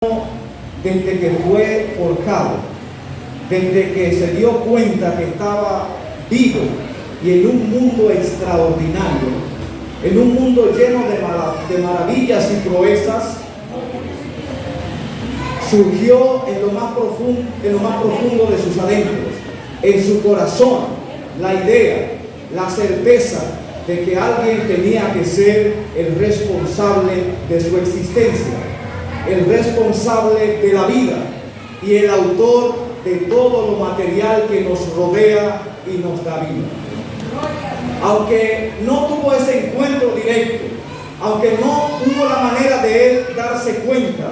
desde que fue forjado, desde que se dio cuenta que estaba vivo y en un mundo extraordinario, en un mundo lleno de maravillas y proezas, surgió en lo más profundo de sus adentros, en su corazón, la idea, la certeza de que alguien tenía que ser el responsable de su existencia, el responsable de la vida y el autor de todo lo material que nos rodea y nos da vida. Aunque no tuvo ese encuentro directo, aunque no tuvo la manera de él darse cuenta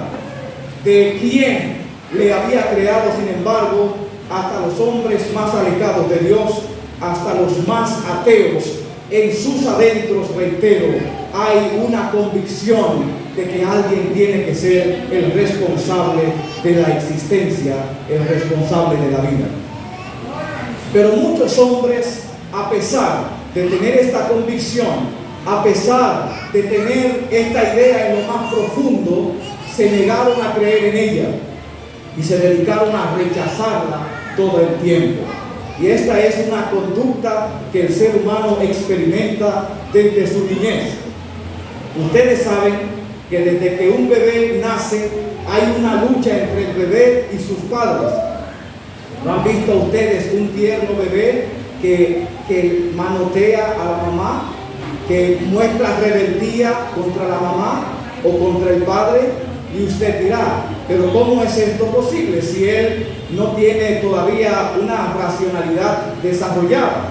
de quién le había creado, sin embargo, hasta los hombres más alejados de Dios, hasta los más ateos, en sus adentros, reitero, hay una convicción de que alguien tiene que ser el responsable de la existencia, el responsable de la vida. Pero muchos hombres, a pesar de tener esta convicción, a pesar de tener esta idea en lo más profundo, se negaron a creer en ella y se dedicaron a rechazarla todo el tiempo. Y esta es una conducta que el ser humano experimenta desde su niñez. Ustedes saben que desde que un bebé nace hay una lucha entre el bebé y sus padres. ¿No han visto ustedes un tierno bebé que manotea a la mamá, que muestra rebeldía contra la mamá o contra el padre? Y usted dirá, pero ¿cómo es esto posible si él no tiene todavía una racionalidad desarrollada?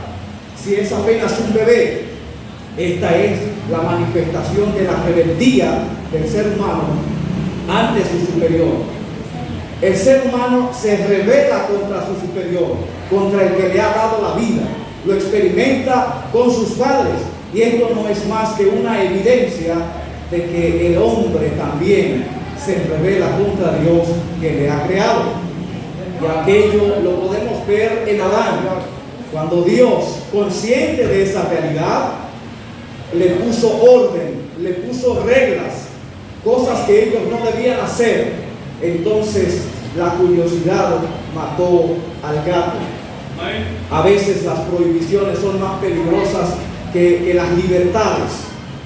Si es apenas un bebé. Esta es la manifestación de la rebeldía del ser humano ante su superior. El ser humano se rebela contra su superior, contra el que le ha dado la vida. Lo experimenta con sus padres. Y esto no es más que una evidencia de que el hombre también se rebela contra Dios que le ha creado. Y aquello lo podemos ver en Adán, cuando Dios, consciente de esa realidad, le puso orden, le puso reglas, cosas que ellos no debían hacer. Entonces la curiosidad mató al gato. A veces las prohibiciones son más peligrosas que las libertades.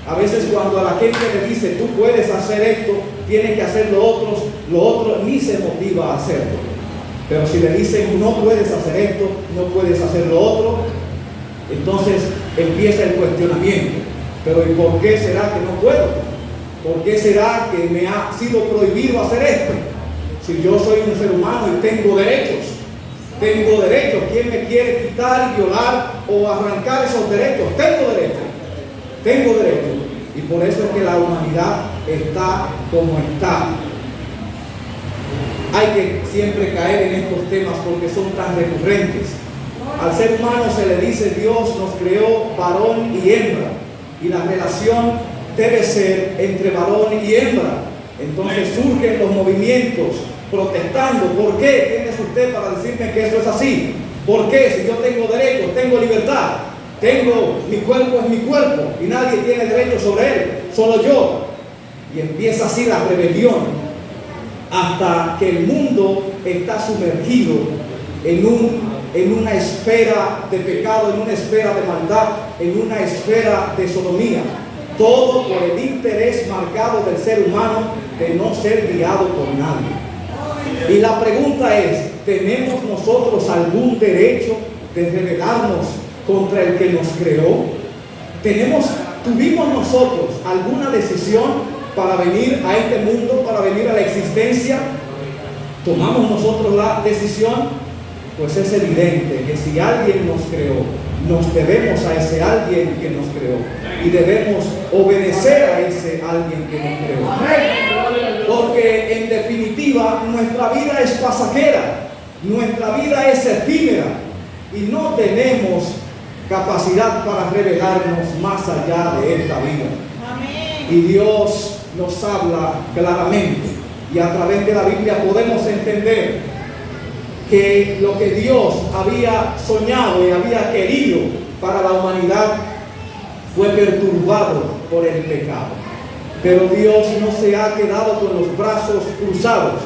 A veces cuando a la gente le dice, tú puedes hacer esto, tienes que hacer lo otro ni se motiva a hacerlo. Pero si le dicen, no puedes hacer esto, no puedes hacer lo otro, entonces empieza el cuestionamiento. Pero ¿y por qué será que no puedo? ¿Por qué será que me ha sido prohibido hacer esto? Si yo soy un ser humano y tengo derechos. Tengo derechos. ¿Quién me quiere quitar, violar o arrancar esos derechos? Tengo derechos. Tengo derechos. Y por eso es que la humanidad está como está. Hay que siempre caer en estos temas porque son tan recurrentes. Al ser humano se le dice, Dios nos creó varón y hembra. Y la relación debe ser entre varón y hembra. Entonces surgen los movimientos protestando. ¿Por qué? ¿Quién es usted para decirme que eso es así? ¿Por qué? Si yo tengo derechos, tengo libertad. Mi cuerpo es mi cuerpo y nadie tiene derecho sobre él, solo yo. Y empieza así la rebelión hasta que el mundo está sumergido en una esfera de pecado, en una esfera de maldad, en una esfera de sodomía. Todo por el interés marcado del ser humano de no ser guiado por nadie. Y la pregunta es, ¿tenemos nosotros algún derecho de rebelarnos contra el que nos creó? ¿Tuvimos nosotros alguna decisión para venir a este mundo, para venir a la existencia? ¿Tomamos nosotros la decisión? Pues es evidente que si alguien nos creó, nos debemos a ese alguien que nos creó y debemos obedecer a ese alguien que nos creó. Porque en definitiva nuestra vida es pasajera, nuestra vida es efímera y no tenemos capacidad para revelarnos más allá de esta vida. Y Dios nos habla claramente y a través de la Biblia podemos entender que lo que Dios había soñado y había querido para la humanidad fue perturbado por el pecado. Pero Dios no se ha quedado con los brazos cruzados,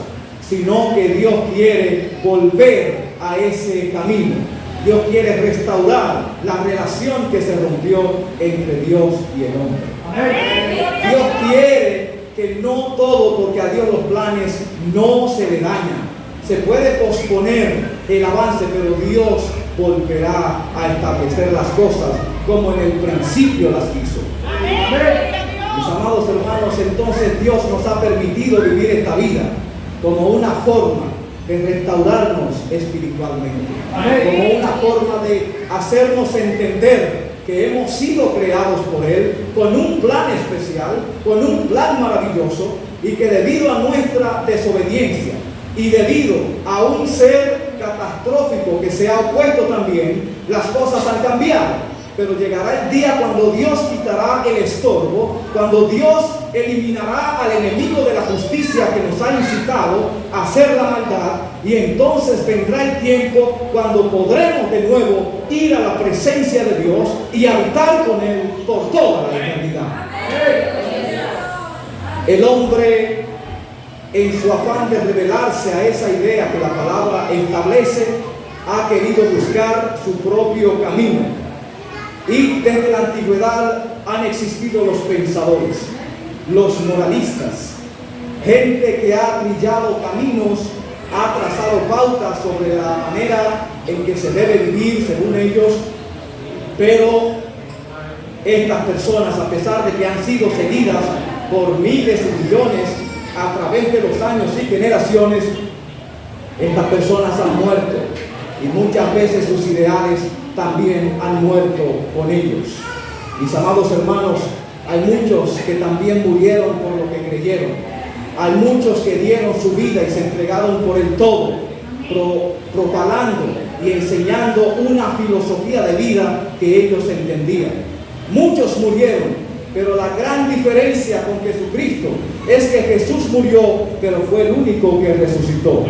sino que Dios quiere volver a ese camino. Dios quiere restaurar la relación que se rompió entre Dios y el hombre. Dios quiere que no todo, porque a Dios los planes no se le dañan. Se puede posponer el avance, pero Dios volverá a establecer las cosas como en el principio las hizo. Mis amados hermanos, entonces Dios nos ha permitido vivir esta vida como una forma de restaurarnos espiritualmente, como una forma de hacernos entender que hemos sido creados por Él con un plan especial, con un plan maravilloso, y que debido a nuestra desobediencia y debido a un ser catastrófico que se ha opuesto también, las cosas han cambiado. Pero llegará el día cuando Dios quitará el estorbo, cuando Dios eliminará al enemigo de la justicia que nos ha incitado a hacer la maldad, y entonces vendrá el tiempo cuando podremos de nuevo ir a la presencia de Dios y habitar con Él por toda la eternidad. El hombre, en su afán de revelarse a esa idea que la palabra establece, ha querido buscar su propio camino. Y desde la antigüedad han existido los pensadores, los moralistas, gente que ha trillado caminos, ha trazado pautas sobre la manera en que se debe vivir según ellos, pero estas personas, a pesar de que han sido seguidas por miles y millones a través de los años y generaciones, estas personas han muerto, y muchas veces sus ideales también han muerto con ellos. Mis amados hermanos, hay muchos que también murieron por lo que creyeron. Hay muchos que dieron su vida y se entregaron por el todo, propagando y enseñando una filosofía de vida que ellos entendían. Muchos murieron, pero la gran diferencia con Jesucristo es que Jesús murió, pero fue el único que resucitó.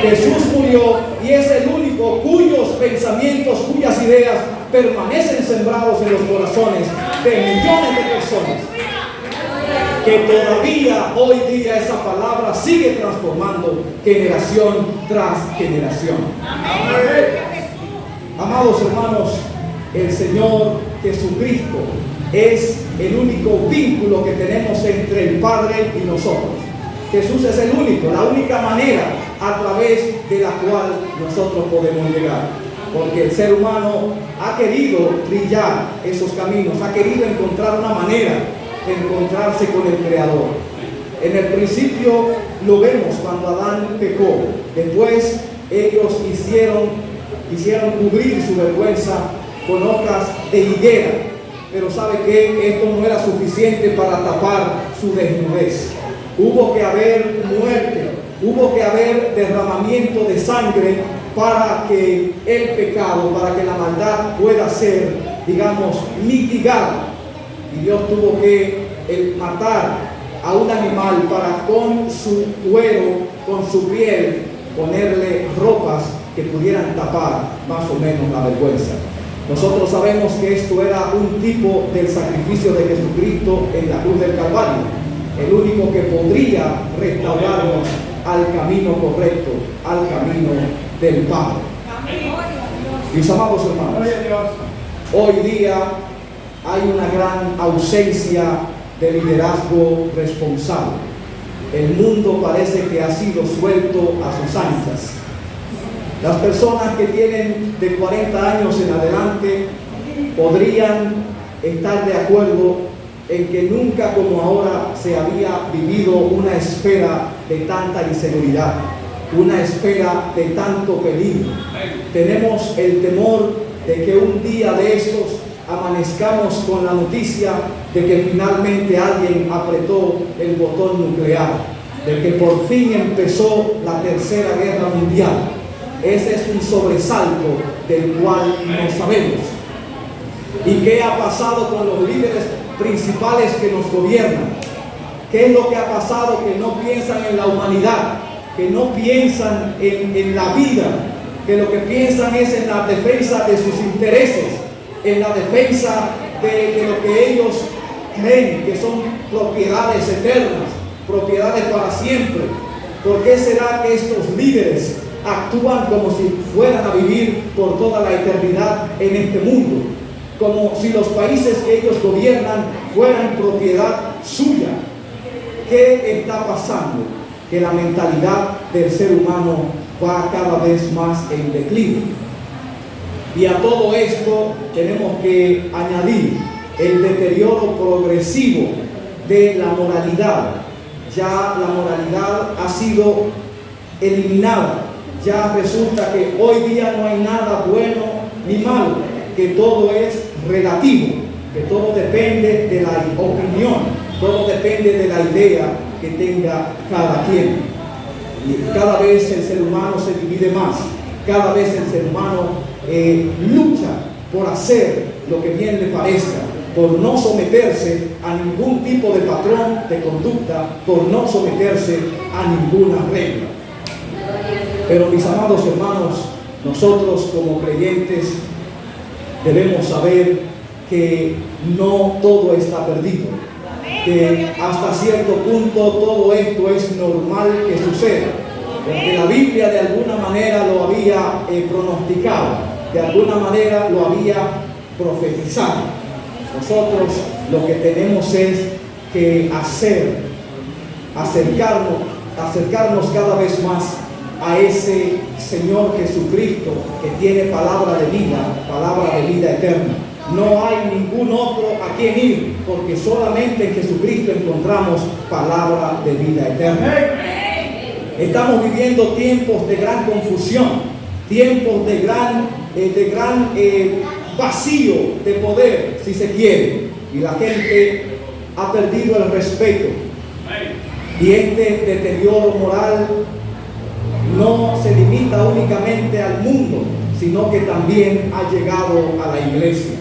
Jesús murió y es el único cuyos pensamientos, cuyas ideas permanecen sembrados en los corazones de millones de personas, que todavía hoy día esa palabra sigue transformando generación tras generación. Amados hermanos, el Señor Jesucristo es el único vínculo que tenemos entre el Padre y nosotros. Jesús es el único, la única manera a través de la cual nosotros podemos llegar. Porque el ser humano ha querido trillar esos caminos, ha querido encontrar una manera de encontrarse con el Creador. En el principio lo vemos cuando Adán pecó. Después ellos quisieron cubrir su vergüenza con hojas de higuera. Pero sabe que esto no era suficiente para tapar su desnudez. Hubo que haber muerte, hubo que haber derramamiento de sangre para que el pecado, para que la maldad pueda ser, digamos, mitigada. Y Dios tuvo que matar a un animal para con su cuero, con su piel, ponerle ropas que pudieran tapar más o menos la vergüenza. Nosotros sabemos que esto era un tipo del sacrificio de Jesucristo en la cruz del Calvario, el único que podría restaurarnos al camino correcto, al camino del Padre. Mis amados hermanos, hoy día hay una gran ausencia de liderazgo responsable. El mundo parece que ha sido suelto a sus anchas. Las personas que tienen de 40 años en adelante podrían estar de acuerdo en que nunca como ahora se había vivido una esfera de tanta inseguridad, una esfera de tanto peligro. Tenemos el temor de que un día de estos amanezcamos con la noticia de que finalmente alguien apretó el botón nuclear, de que por fin empezó la Tercera Guerra Mundial. Ese es un sobresalto del cual no sabemos. ¿Y qué ha pasado con los líderes principales que nos gobiernan? ¿Qué es lo que ha pasado? Que no piensan en la humanidad, que no piensan en la vida, que lo que piensan es en la defensa de sus intereses, en la defensa de lo que ellos creen que son propiedades eternas, propiedades para siempre? ¿Por qué será que estos líderes actúan como si fueran a vivir por toda la eternidad en este mundo? Como si los países que ellos gobiernan fueran propiedad suya. ¿Qué está pasando? Que la mentalidad del ser humano va cada vez más en declive. Y a todo esto tenemos que añadir el deterioro progresivo de la moralidad. Ya la moralidad ha sido eliminada. Ya resulta que hoy día no hay nada bueno ni malo, que todo es relativo, que todo depende de la opinión, todo depende de la idea que tenga cada quien. Y cada vez el ser humano se divide más, cada vez el ser humano lucha por hacer lo que bien le parezca, por no someterse a ningún tipo de patrón de conducta, por no someterse a ninguna regla. Pero mis amados hermanos, nosotros como creyentes debemos saber que no todo está perdido, que hasta cierto punto todo esto es normal que suceda, porque la Biblia de alguna manera lo había pronosticado, de alguna manera lo había profetizado. Nosotros lo que tenemos es que acercarnos cada vez más a ese Señor Jesucristo que tiene palabra de vida eterna. No hay ningún otro a quien ir, porque solamente en Jesucristo encontramos palabra de vida eterna. Estamos viviendo tiempos de gran confusión, tiempos de gran vacío de poder, si se quiere, y la gente ha perdido el respeto. Y este deterioro moral no se limita únicamente al mundo, sino que también ha llegado a la iglesia.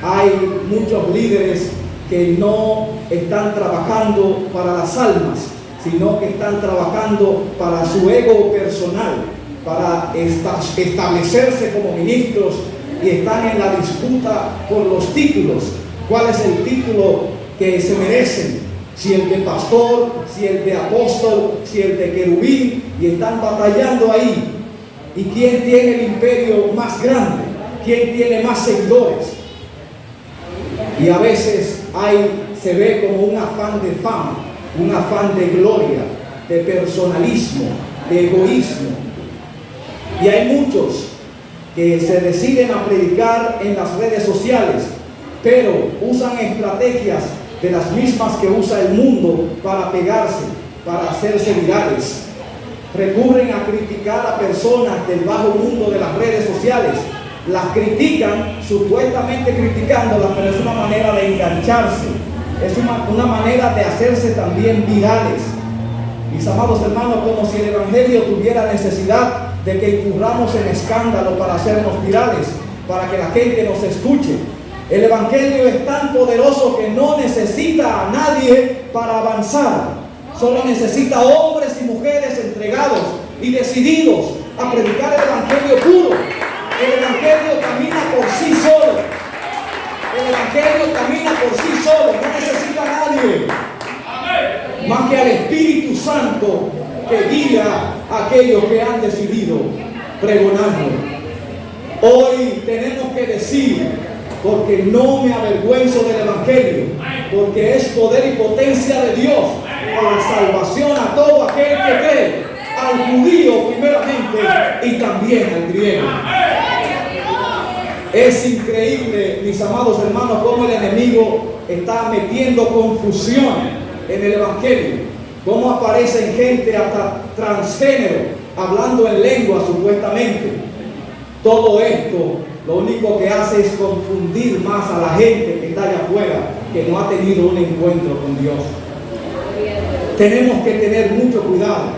Hay muchos líderes que no están trabajando para las almas, sino que están trabajando para su ego personal, para establecerse como ministros, y están en la disputa por los títulos. ¿Cuál es el título que se merecen? Si el de pastor, si el de apóstol, si el de querubín, y están batallando ahí. ¿Y quién tiene el imperio más grande? ¿Quién tiene más seguidores? Y a veces se ve como un afán de fama, un afán de gloria, de personalismo, de egoísmo. Y hay muchos que se deciden a predicar en las redes sociales, pero usan estrategias de las mismas que usa el mundo para pegarse, para hacerse virales. Recurren a criticar a personas del bajo mundo de las redes sociales. Las critican, supuestamente criticándolas, pero es una manera de engancharse, es una manera de hacerse también virales. Mis amados hermanos, como si el Evangelio tuviera necesidad de que incurramos en escándalo para hacernos virales, para que la gente nos escuche. El Evangelio es tan poderoso que no necesita a nadie para avanzar. Solo necesita hombres y mujeres entregados y decididos a predicar el Evangelio puro. El Evangelio camina por sí solo. El Evangelio camina por sí solo. No necesita a nadie más que al Espíritu Santo que guía a aquellos que han decidido pregonarlo. Hoy tenemos que decir: porque no me avergüenzo del Evangelio, porque es poder y potencia de Dios para salvación a todo aquel que cree, al judío primeramente y también al griego. Es increíble, mis amados hermanos, cómo el enemigo está metiendo confusión en el Evangelio, cómo aparecen gente hasta transgénero hablando en lengua supuestamente. Todo esto lo único que hace es confundir más a la gente que está allá afuera, que no ha tenido un encuentro con Dios. Tenemos que tener mucho cuidado,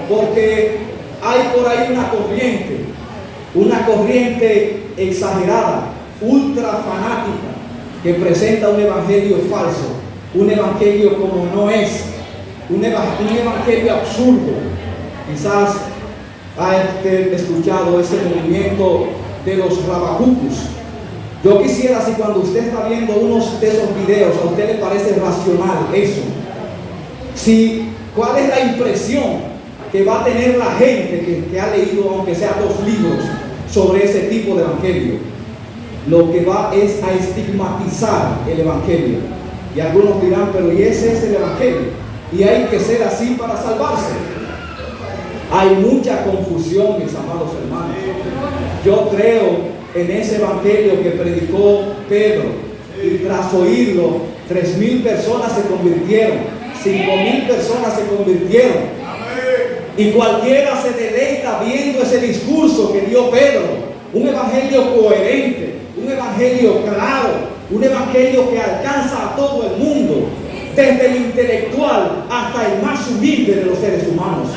porque hay por ahí una corriente exagerada, ultra fanática, que presenta un evangelio falso, un evangelio como no es, un evangelio absurdo. Quizás ha escuchado ese movimiento de los rabacucus, Yo quisiera, si cuando usted está viendo unos de esos videos, a usted le parece racional eso, ¿cuál es la impresión que va a tener la gente que ha leído, aunque sea 2 libros, sobre ese tipo de evangelio? Lo que va es a estigmatizar el evangelio. Y algunos dirán, pero ¿y ese es el evangelio? Y hay que ser así para salvarse. Hay mucha confusión, mis amados hermanos. Yo creo en ese evangelio que predicó Pedro, y tras oírlo 3,000 personas se convirtieron, 5,000 personas se convirtieron, y cualquiera se deleita viendo ese discurso que dio Pedro. Un evangelio coherente, un evangelio claro, un evangelio que alcanza a todo el mundo, desde el intelectual hasta el más humilde de los seres humanos.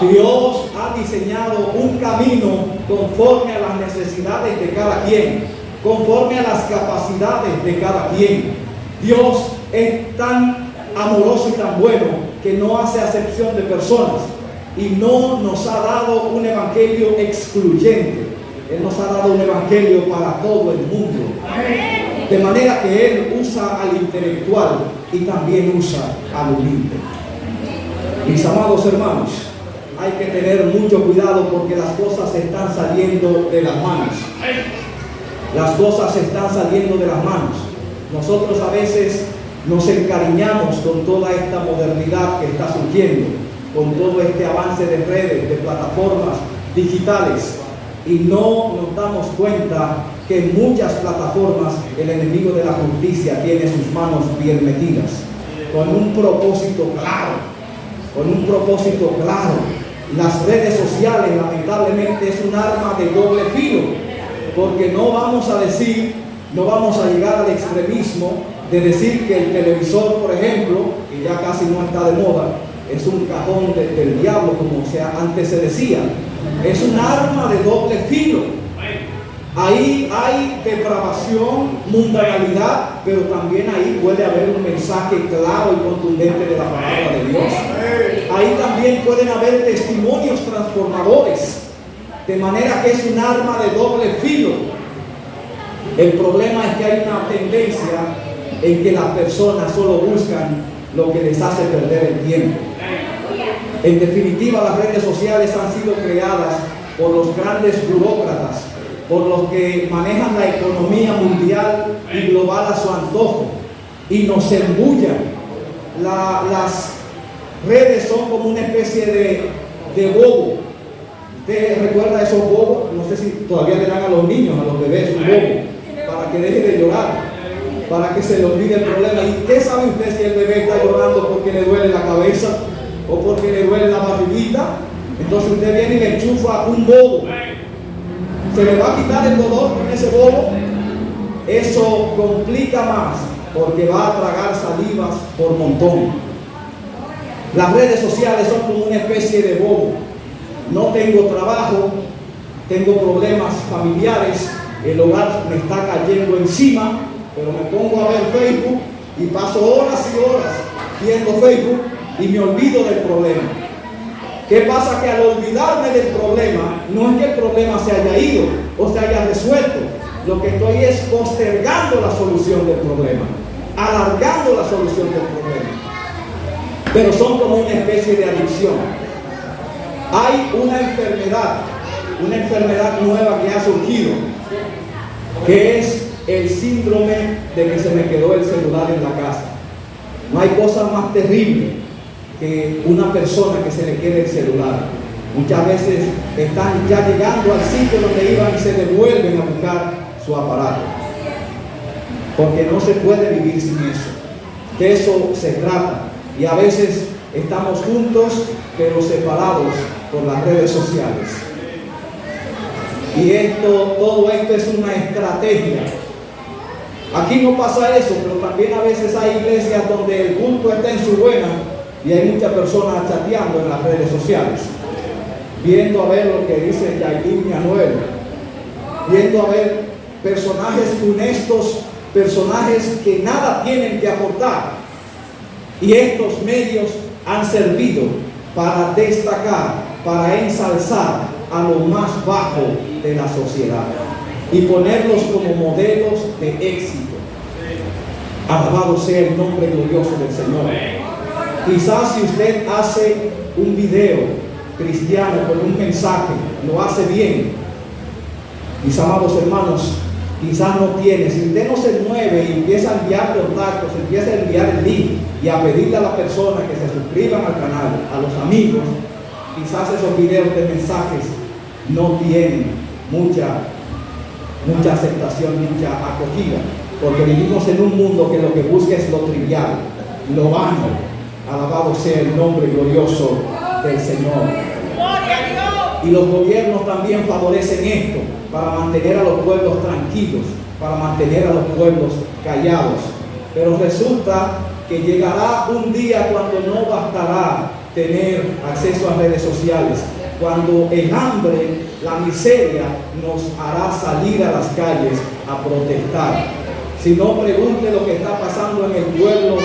Dios ha diseñado un camino conforme a las necesidades de cada quien, conforme a las capacidades de cada quien. Dios es tan amoroso y tan bueno que no hace acepción de personas y no nos ha dado un evangelio excluyente. Él nos ha dado un evangelio para todo el mundo. De manera que Él usa al intelectual y también usa al humilde. Mis amados hermanos, hay que tener mucho cuidado porque las cosas están saliendo de las manos. Las cosas están saliendo de las manos. Nosotros a veces nos encariñamos con toda esta modernidad que está surgiendo, con todo este avance de redes, de plataformas digitales, y no nos damos cuenta que en muchas plataformas el enemigo de la justicia tiene sus manos bien metidas, con un propósito claro, Las redes sociales lamentablemente es un arma de doble filo, porque no vamos a llegar al extremismo de decir que el televisor, por ejemplo, que ya casi no está de moda, es un cajón del diablo, como antes se decía. Es un arma de doble filo. Ahí hay depravación, mundanalidad, pero también ahí puede haber un mensaje claro y contundente de la palabra de Dios. Ahí también pueden haber testimonios transformadores, de manera que es un arma de doble filo. El problema es que hay una tendencia en que las personas solo buscan lo que les hace perder el tiempo. En definitiva, las redes sociales han sido creadas por los grandes burócratas, por los que manejan la economía mundial y global a su antojo, y nos embullan. Las redes son como una especie de bobo. ¿Usted recuerda esos bobos? No sé si todavía le dan a los niños, a los bebés, un bobo, para que deje de llorar, para que se le olvide el problema. ¿Y qué sabe usted si el bebé está llorando porque le duele la cabeza o porque le duele la barriguita? Entonces usted viene y le enchufa un bobo. ¿Se le va a quitar el dolor con ese bobo? Eso complica más, porque va a tragar salivas por montón. Las redes sociales son como una especie de bobo. No tengo trabajo, tengo problemas familiares, el hogar me está cayendo encima, pero me pongo a ver Facebook y paso horas y horas viendo Facebook y me olvido del problema. ¿Qué pasa? Que al olvidarme del problema, no es que el problema se haya ido o se haya resuelto. Lo que estoy es postergando la solución del problema, alargando la solución del problema. Pero son como una especie de adicción. Hay una enfermedad nueva que ha surgido, que es el síndrome de que se me quedó el celular en la casa. No hay cosa más terrible que una persona que se le quede el celular. Muchas veces están ya llegando al sitio donde iban y se devuelven a buscar su aparato, porque no se puede vivir sin eso. De eso se trata. Y a veces estamos juntos pero separados por las redes sociales. Y todo esto es una estrategia. Aquí no pasa eso, pero también a veces hay iglesias donde el culto está en su buena y hay muchas personas chateando en las redes sociales, viendo a ver lo que dice Yailin y Anuel, viendo a ver personajes funestos, personajes que nada tienen que aportar. Y estos medios han servido para destacar, para ensalzar a lo más bajo de la sociedad. y ponerlos como modelos de éxito. Alabado sea el nombre glorioso del Señor. Quizás si usted hace un video cristiano con un mensaje, lo hace bien. Mis amados hermanos, quizás no tiene. Si usted no se mueve y empieza a enviar contactos, empieza a enviar el link y a pedirle a las personas que se suscriban al canal, a los amigos, quizás esos videos de mensajes no tienen mucha aceptación, mucha acogida, porque vivimos en un mundo que lo que busca es lo trivial, lo vano. Alabado sea el nombre glorioso del Señor. Y los gobiernos también favorecen esto para mantener a los pueblos tranquilos, para mantener a los pueblos callados. Pero resulta que llegará un día cuando no bastará tener acceso a redes sociales, cuando el hambre, la miseria nos hará salir a las calles a protestar. Si no, pregunte lo que está pasando en el pueblo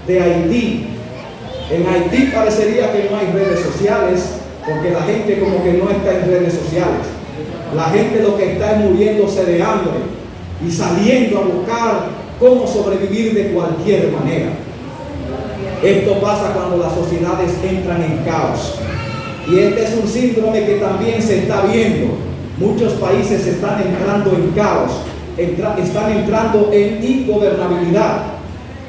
de Haití. En Haití parecería que no hay redes sociales, porque la gente como que no está en redes sociales. La gente lo que está es muriéndose de hambre y saliendo a buscar cómo sobrevivir de cualquier manera. Esto pasa cuando las sociedades entran en caos. Y este es un síndrome que también se está viendo. Muchos países están entrando en caos, están entrando en ingobernabilidad.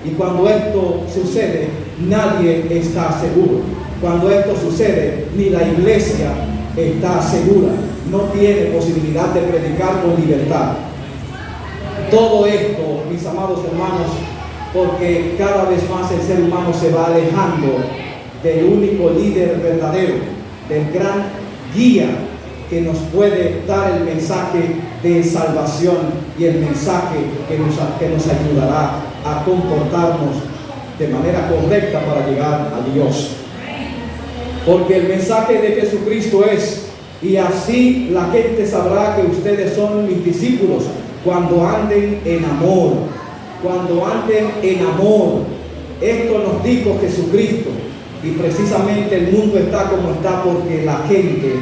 Y cuando esto sucede, nadie está seguro. Cuando esto sucede, ni la iglesia está segura. No tiene posibilidad de predicar con libertad. Todo esto, mis amados hermanos, porque cada vez más el ser humano se va alejando del único líder verdadero, del gran guía que nos puede dar el mensaje de salvación y el mensaje que nos ayudará a comportarnos de manera correcta para llegar a Dios. Porque el mensaje de Jesucristo es: y así la gente sabrá que ustedes son mis discípulos cuando anden en amor. Cuando anden en amor. Esto nos dijo Jesucristo. Y precisamente el mundo está como está porque la gente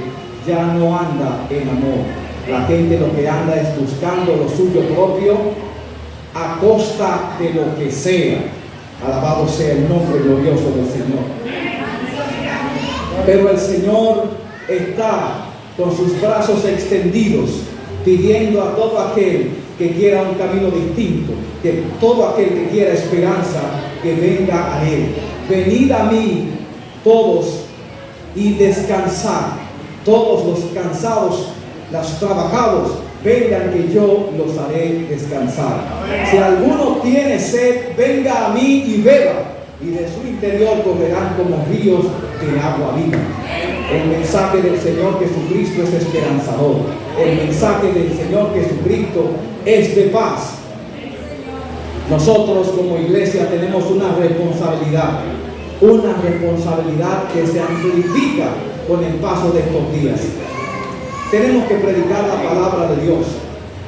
ya no anda en amor. La gente lo que anda es buscando lo suyo propio a costa de lo que sea. Alabado sea el nombre glorioso del Señor. Pero el Señor está con sus brazos extendidos pidiendo a todo aquel que quiera un camino distinto, que todo aquel que quiera esperanza, que venga a Él. Venid a mí todos y descansad, todos los cansados, los trabajados, vengan que yo los haré descansar. Si alguno tiene sed, venga a mí y beba, y de su interior correrán como ríos de agua viva. El mensaje del Señor Jesucristo es esperanzador. El mensaje del Señor Jesucristo es de paz. Nosotros como iglesia tenemos una responsabilidad que se amplifica con el paso de estos días. Tenemos que predicar la palabra de Dios.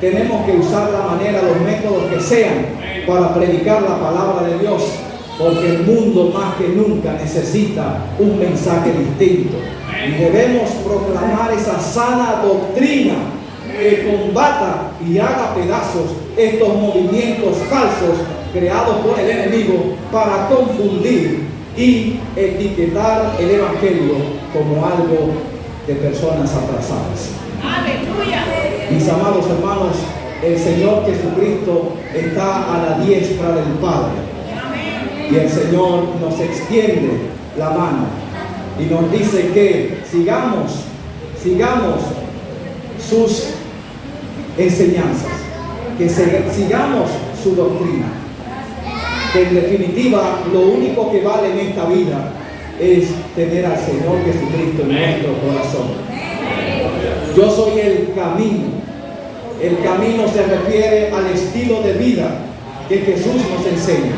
Tenemos que usar la manera, los métodos que sean para predicar la palabra de Dios, porque el mundo más que nunca necesita un mensaje distinto. Y debemos proclamar esa sana doctrina que combata y haga pedazos estos movimientos falsos creados por el enemigo para confundir y etiquetar el evangelio como algo de personas atrasadas. ¡Aleluya! Mis amados hermanos, el Señor Jesucristo está a la diestra del Padre. Y el Señor nos extiende la mano y nos dice que sigamos sus enseñanzas, que sigamos su doctrina, que en definitiva lo único que vale en esta vida es tener al Señor Jesucristo en nuestro corazón. Yo soy el camino. El camino se refiere al estilo de vida que Jesús nos enseña.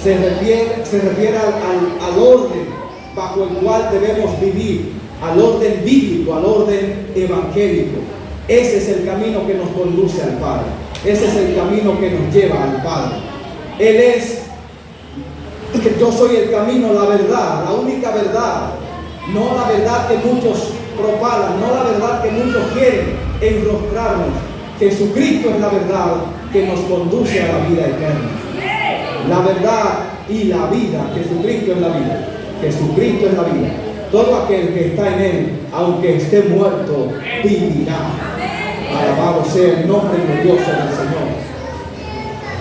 Se refiere al orden bajo el cual debemos vivir, al orden bíblico, al orden evangélico. Ese es el camino que nos conduce al Padre. Ese es el camino que nos lleva al Padre. Él es: yo soy el camino, la verdad, la única verdad. No la verdad que muchos propalan, no la verdad que muchos quieren enrostrarnos, Jesucristo es la verdad que nos conduce a la vida eterna. La verdad y la vida. Jesucristo es la vida. Jesucristo es la vida. Todo aquel que está en Él, aunque esté muerto, vivirá. Alabado sea el nombre glorioso del Señor.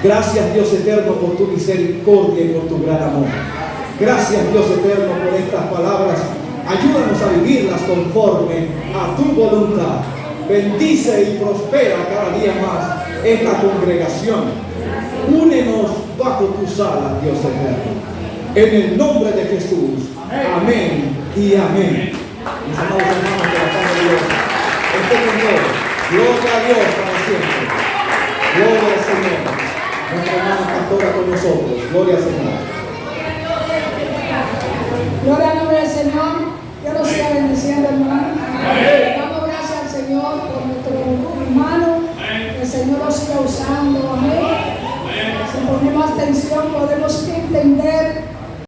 Gracias, Dios eterno, por tu misericordia y por tu gran amor. Gracias, Dios eterno, por estas palabras. Ayúdanos a vivirlas conforme a tu voluntad. Bendice y prospera cada día más esta congregación. Únenos bajo tus alas, Dios eterno. En el nombre de Jesús. Amén y amén. Mis amados hermanos, de la paz de Dios, esté con Dios. Gloria a Dios para siempre. Gloria al Señor. Nuestra hermana pastora con nosotros. Gloria al Señor. Gloria al nombre del Señor. Dios los siga bendiciendo, hermano. Damos gracias al Señor por nuestro hermano. Que el Señor lo siga usando. Amén. Si ponemos atención, podemos entender